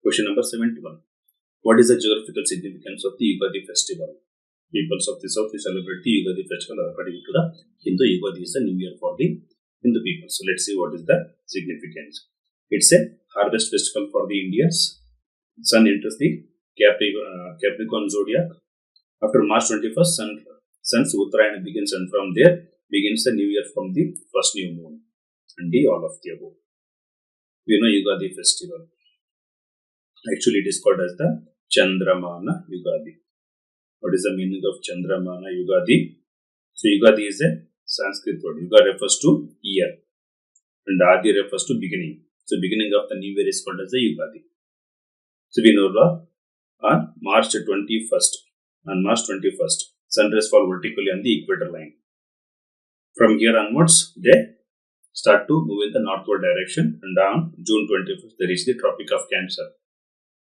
Question number 71. What is the geographical significance of the Yugadi festival? Peoples of the south celebrate the Yugadi festival according to the Hindu. Yugadi is the new year for the Hindu people. So let's see what is the significance. It's a harvest festival for the Indians. Sun enters the Capricorn zodiac. After March 21st, Sun's Uttarayana begins, and from there begins the new year from the first new moon. And the all of the above. We know Yugadi festival. Actually, it is called as the Chandramana Yugadi. What is the meaning of Chandramana Yugadi? So, Yugadi is a Sanskrit word. Yuga refers to year, and Adi refers to beginning. So, beginning of the new year is called as the Yugadi. So, we know on March 21st, sun rays fall vertically on the equator line. From here onwards, they start to move in the northward direction, and on June 21st, they reach the Tropic of Cancer.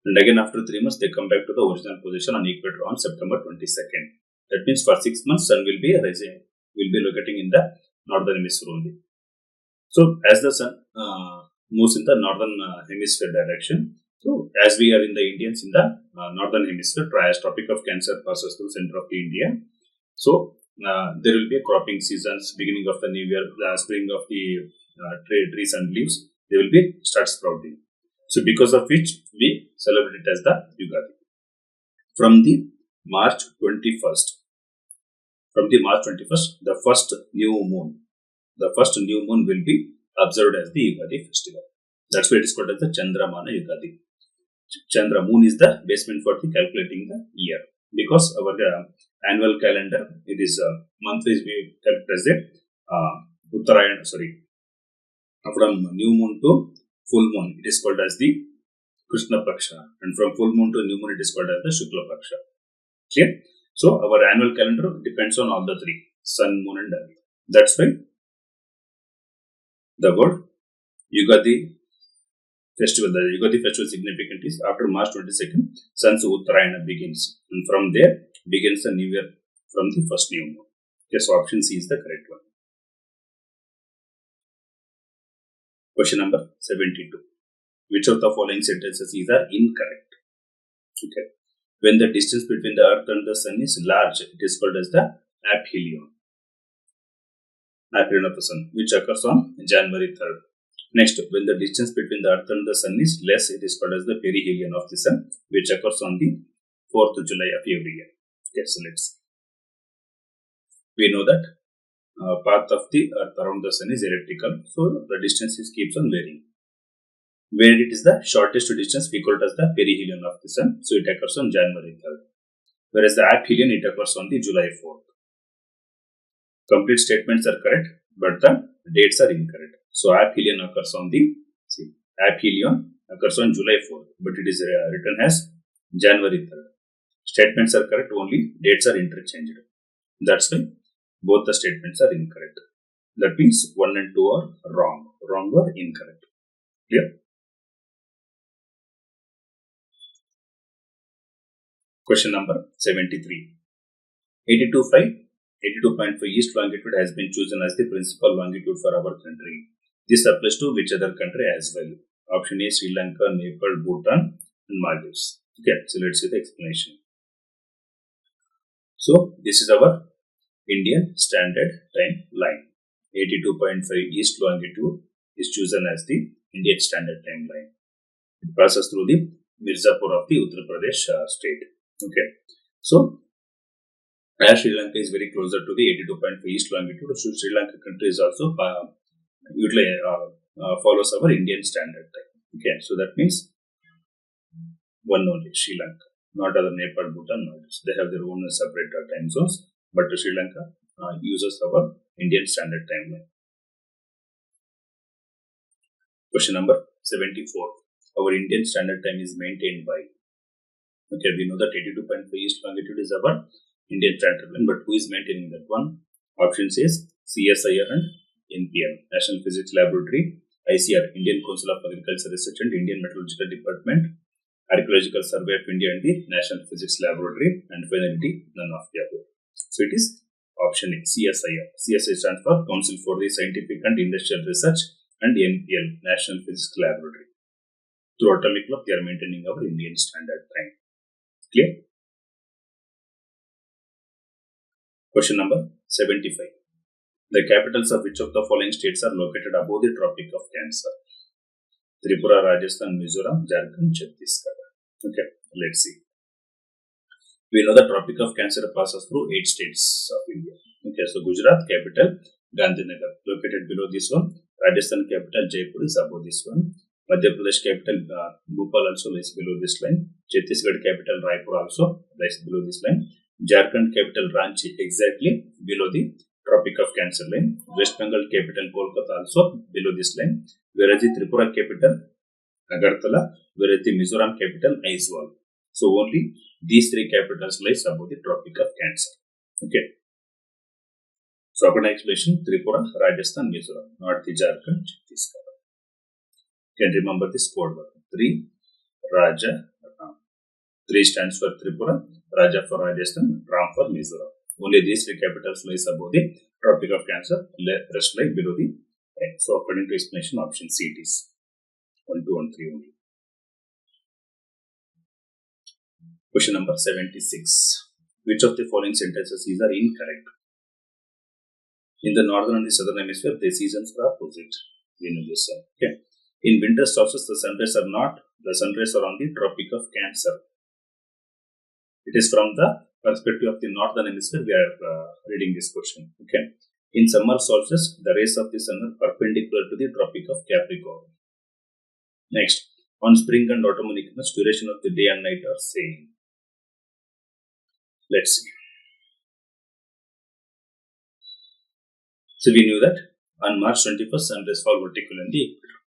And again, after 3 months, they come back to the original position on equator on September 22nd. That means for 6 months, sun will be rising, will be locating in the northern hemisphere only. So, as the sun moves in the northern hemisphere direction, so as we are in the Indians in the northern hemisphere, as Tropic of Cancer passes through center of the India, so there will be a cropping seasons, beginning of the new year, the spring of the trees and leaves, they will be start sprouting. So, because of which we celebrate it as the Yugadi. From the March 21st, the first new moon will be observed as the Yugadi festival. That's why it is called as the Chandramana Yugadi. Chandra moon is the basement for the calculating the year, because our annual calendar, it is monthly we calculate as the Uttarayana, from new moon to full moon, it is called as the Krishna Paksha, and from full moon to new moon, it is called as the Shukla Paksha. Clear? So, our annual calendar depends on all the three, sun, moon and earth. That's why the word Yugadi festival, the Yugadi festival significant is after March 22nd, sun's Uttarayana begins, and from there begins the new year from the first new moon. Okay, so option C is the correct one. Question number 72. Which of the following sentences is incorrect? Okay. When the distance between the earth and the sun is large, it is called as the aphelion of the sun, which occurs on January 3rd. Next, when the distance between the earth and the sun is less, it is called as the perihelion of the sun, which occurs on the 4th of July of every year. Okay, so we know that path of the earth around the sun is elliptical, so the distance keeps on varying. Where it is the shortest distance, we call it as the perihelion of the sun, so it occurs on January 3rd. Whereas the aphelion, it occurs on the July 4th. Complete statements are correct, but the dates are incorrect. So aphelion occurs on July 4th, but it is written as January 3rd. Statements are correct, only dates are interchanged. That's why both the statements are incorrect. That means 1 and 2 are wrong or incorrect. Clear? Question number 73. 82.5 east longitude has been chosen as the principal longitude for our country. This applies to which other country as well? Option A, Sri Lanka, Nepal, Bhutan and Maldives. Okay, so let's see the explanation. So, this is our Indian Standard Time line. 82.5 east longitude is chosen as the Indian Standard Time line. It passes through the Mirzapur of the Uttar Pradesh state. Okay, so as Sri Lanka is very closer to the 82.5 east longitude, so Sri Lanka country is also follows our Indian Standard Time. Okay, so that means one only, Sri Lanka, not other Nepal, Bhutan, Maldives. They have their own separate time zones, but Sri Lanka uses our Indian Standard Time line. Question number 74. Our Indian Standard Time is maintained by. Okay, we know that 82.5 east longitude is our Indian Standard Time, but who is maintaining that one? Option says CSIR and NPL, National Physics Laboratory, ICR, Indian Council of Agriculture Research and Indian Meteorological Department, Archaeological Survey of India and the National Physics Laboratory, and finally none of the above. So it is option A, CSIR. CSIR stands for Council for the Scientific and Industrial Research, and NPL, National Physics Laboratory. Through atomic clock, they are maintaining our Indian standard time. Clear? Question number 75. The capitals of which of the following states are located above the Tropic of Cancer? Tripura, Rajasthan, Mizoram, Jharkhand, Chhattisgarh. Okay, let's see. We know the Tropic of Cancer passes through 8 states of India. Okay, so Gujarat capital, Gandhinagar, located below this one. Rajasthan capital, Jaipur, is above this one. Madhya Pradesh capital, Bhopal, also lies below this line. Chhattisgarh capital, Raipur, also lies below this line. Jharkhand capital, Ranchi, exactly below the Tropic of Cancer line. West Bengal capital, Kolkata, also below this line. Whereas the Tripura capital, Agartala, whereas the Mizoram capital, Aizawl. So only these 3 capitals lies above the Tropic of Cancer. Okay. So upon explanation, Tripura, Rajasthan, Mizoram, not the Jharkhand, Chhattisgarh. Can remember this code word. 3, Raja, Ram. 3 stands for Tripura, Raja for Rajasthan, Ram for Mizoram. Only these 3 capitals lies above the Tropic of Cancer, rest lie below the line. So according to explanation, option C it is 1, 2 and 3 only. Question number 76. Which of the following sentences is incorrect? In the northern and the southern hemisphere, the seasons are opposite. We know this one. Okay. In winter solstice, the sunrays are on the Tropic of Cancer. It is from the perspective of the northern hemisphere we are reading this question. Okay. In summer solstice, the rays of the sun are perpendicular to the Tropic of Capricorn. Next, on spring and autumn equinox, duration of the day and night are same. Let's see. So we knew that on March 21st, sunrays fall vertically on the equator.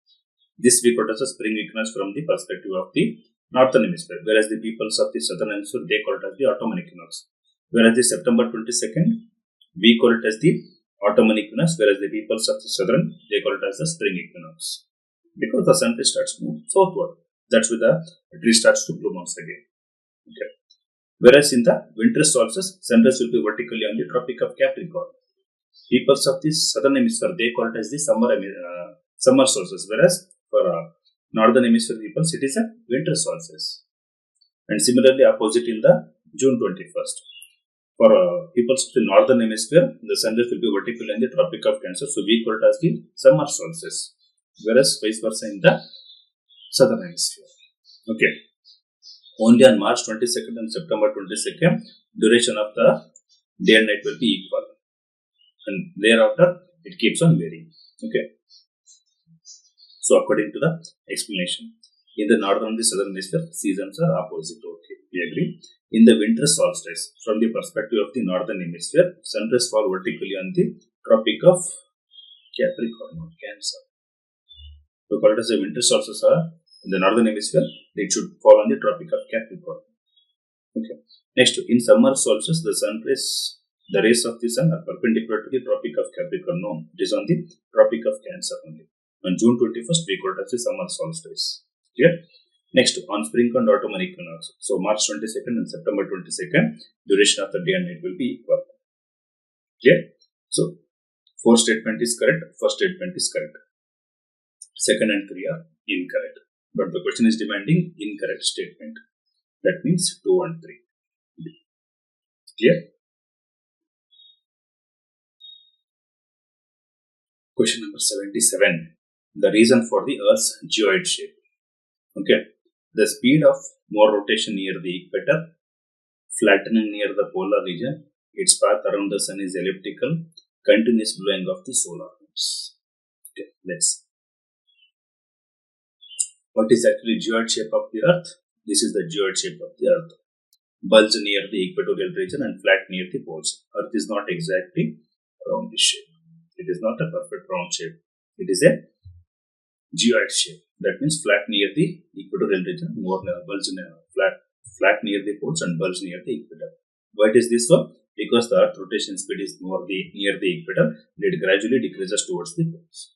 This we call it as a spring equinox from the perspective of the northern hemisphere, whereas the peoples of the southern hemisphere, they call it as the autumn equinox. Whereas the September 22nd, we call it as the autumn equinox, whereas the peoples of the southern, they call it as the spring equinox. Because the sun starts to move southward. That's why the tree starts to bloom once again. Okay. Whereas in the winter solstice, sunrise will be vertically on the Tropic of Capricorn. Peoples of the southern hemisphere, they call it as the summer solstice, whereas for northern hemisphere peoples, it is a winter solstice. And similarly, opposite in the June 21st. For peoples of the northern hemisphere, the sunrise will be vertically on the Tropic of Cancer, so we call it as the summer solstice. Whereas vice versa in the southern hemisphere. Okay. Only on March 22nd and September 22nd, duration of the day and night will be equal. And thereafter, it keeps on varying. Okay. So according to the explanation, in the northern and the southern hemisphere, seasons are opposite. Okay, we agree. In the winter solstice, from the perspective of the northern hemisphere, sunrays fall vertically on the Tropic of Capricorn or Cancer. So called as a winter solstice in the northern hemisphere, it should fall on the Tropic of Capricorn. Okay. Next, in summer solstice, the rays of the sun are perpendicular to the Tropic of Capricorn. No, it is on the Tropic of Cancer only. On June 21st, we call it as the summer solstice. Clear? Next, on spring and autumn equinox. So March 22nd and September 22nd, duration of the day and night will be equal. Clear? So 4 statement is correct, first statement is correct. Second and 3 are incorrect. But the question is demanding incorrect statement. That means 2 and 3. Clear? Question number 77. The reason for the Earth's geoid shape. Okay. The speed of more rotation near the equator, flattening near the polar region, its path around the sun is elliptical, continuous blowing of the solar winds. Okay, let's see. What is actually geoid shape of the Earth? This is the geoid shape of the Earth. Bulge near the equatorial region and flat near the poles. Earth is not exactly roundish shape. It is not a perfect round shape. It is a geoid shape. That means flat near the equatorial region, more bulge flat near the poles and bulge near the equator. Why is this so? Because the Earth rotation speed is more near the equator, and it gradually decreases towards the poles.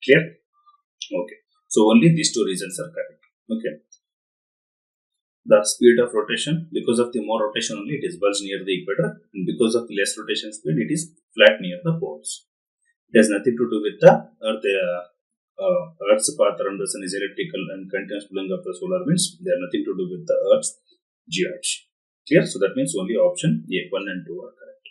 Clear? Okay. So only these 2 reasons are correct. Okay. The speed of rotation, because of the more rotation only, it is bulge near the equator, and because of the less rotation speed, it is flat near the poles. It has nothing to do with the Earth Earth's path around the sun is elliptical and continuous pulling of the solar winds. They have nothing to do with the Earth's geology. Clear? So that means only option A, 1 and 2 are correct.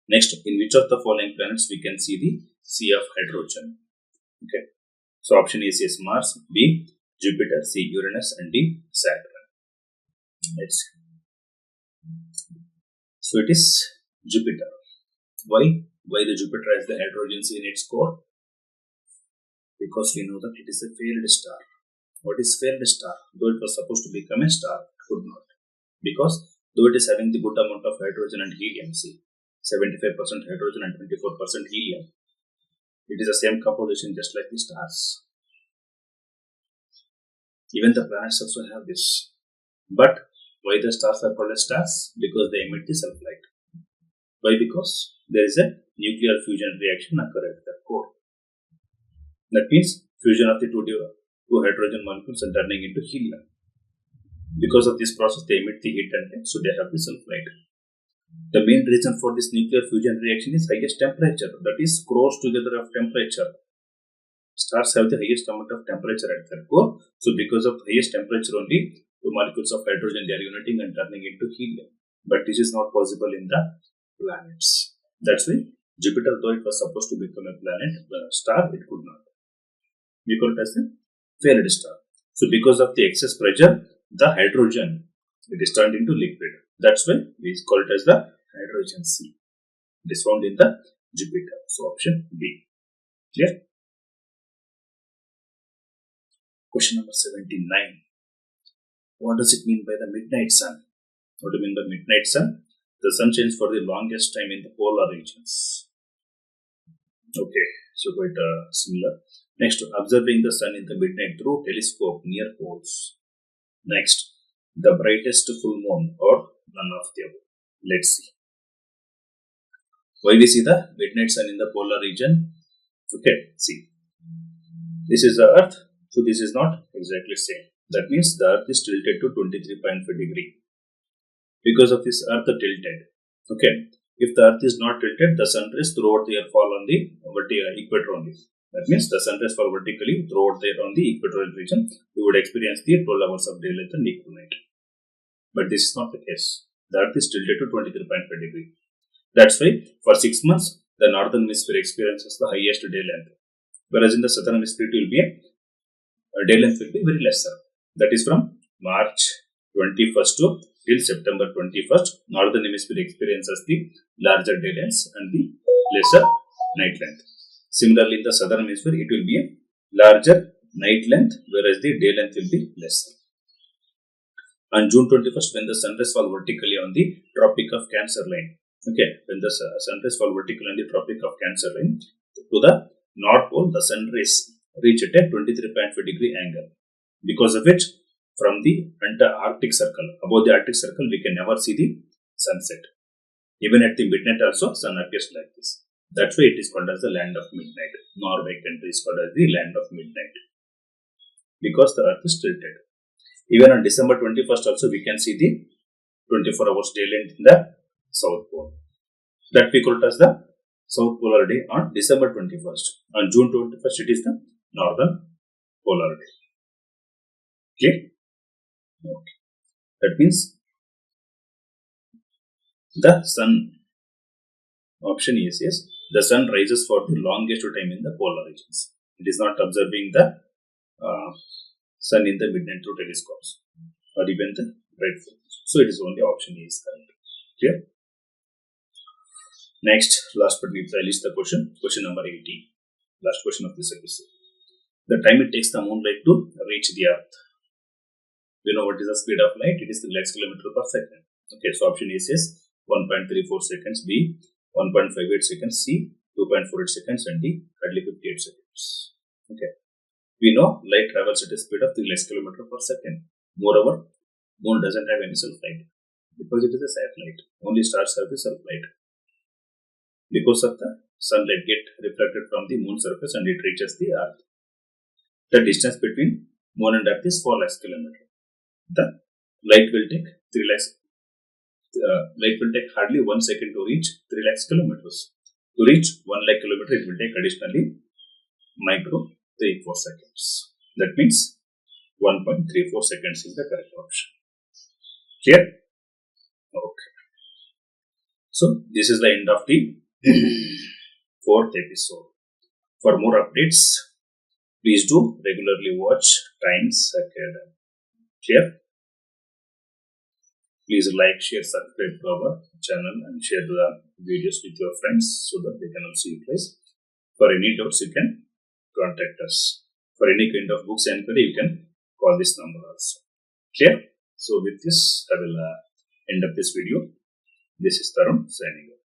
Next, in which of the following planets we can see the sea of hydrogen? Okay. So option A is Mars, B Jupiter, C Uranus, and D Saturn. Let's see. So it is Jupiter. Why? Why the Jupiter has the hydrogen in its core? Because we know that it is a failed star. What is failed star? Though it was supposed to become a star, it could not. Because though it is having the good amount of hydrogen and helium, see, 75% hydrogen and 24% helium, it is the same composition just like the stars. Even the planets also have this. But why the stars are called as stars? Because they emit the self-light. Why? Because there is a nuclear fusion reaction occur at the core. That means fusion of the two hydrogen molecules and turning into helium. Because of this process, they emit the heat and light, so they have the self-light. The main reason for this nuclear fusion reaction is highest temperature. That is cross together of temperature. Stars have the highest amount of temperature at their core. So because of highest temperature only, the molecules of hydrogen they are uniting and turning into helium. But this is not possible in the planets. That's why Jupiter, though it was supposed to become a planet, star, it could not. We call it as a failed star. So because of the excess pressure, the hydrogen it is turned into liquid. That's why we call it as the hydrogen sea. It is found in the Jupiter. So option B. Clear? Question number 79. What does it mean by the midnight sun? What do you mean by midnight sun? The sun shines for the longest time in the polar regions. Okay, so quite similar. Next, observing the sun in the midnight through telescope near poles. Next, the brightest full moon or none of the above. Let's see. Why we see the midnight sun in the polar region? Okay, see. This is the Earth, so this is not exactly same. That means the Earth is tilted to 23.5 degree. Because of this Earth tilted. Okay, if the Earth is not tilted, the sun rays throughout the year fall on the equator only. That means the sun rays fall vertically throughout the year on the equatorial region. We would experience the 12 hours of daylight and equal night. But this is not the case. The Earth is tilted to 23.5 degree. That's why for 6 months, the northern hemisphere experiences the highest day length. Whereas in the southern hemisphere, it will be a day length will be very lesser. That is from March 21st to till September 21st, northern hemisphere experiences the larger day lengths and the lesser night length. Similarly, in the southern hemisphere, it will be a larger night length, whereas the day length will be lesser. On June 21st, when the sun rays fall vertically on the Tropic of Cancer line, okay, when the sun rays fall vertically on the Tropic of Cancer line, to the North Pole, the sun rays reach at a 23.5 degree angle. Because of which, from the Arctic Circle, above the Arctic Circle, we can never see the sunset. Even at the midnight also, sun appears like this. That's why it is called as the land of midnight. Norway country is called as the land of midnight. Because the Earth is tilted. Even on December 21st also, we can see the 24 hours day length in the South Pole. That we call it as the South Polar Day on December 21st. On June 21st, it is the Northern Polar Day. Okay? Okay. That means the sun, option is yes, the sun rises for the longest time in the polar regions. It is not observing the sun in the midnight through telescopes or even the bright full. So it is only option A is correct. Clear? Next, last but not least, the question number 18. Last question of this episode. The time it takes the moonlight to reach the Earth. We know what is the speed of light. It is 3 lakhs kilometers per second. Okay, so option A is 1.34 seconds, B 1.58 seconds, C 2.48 seconds, and D hardly 58 seconds. Okay, we know light travels at a speed of 3 lakhs kilometers per second. Moreover, moon doesn't have any self-light because it is a satellite. Only stars have the self-light. Because of the sunlight get reflected from the moon surface and it reaches the Earth. The distance between moon and Earth is 4 lakhs kilometers. The light will take 3 lakhs. Light will take hardly 1 second to reach 3 lakhs kilometers. To reach 1 lakh kilometer, it will take additionally micro 34 seconds. That means 1.34 seconds is the correct option. Clear? Okay. So this is the end of the 4th episode. For more updates, please do regularly watch Times Academy. Clear? Please like, share, subscribe to our channel and share the videos with your friends so that they can also utilize. For any doubts, you can contact us. For any kind of books inquiry, you can call this number also. Clear? So with this, I will end up this video. This is Tarun signing off.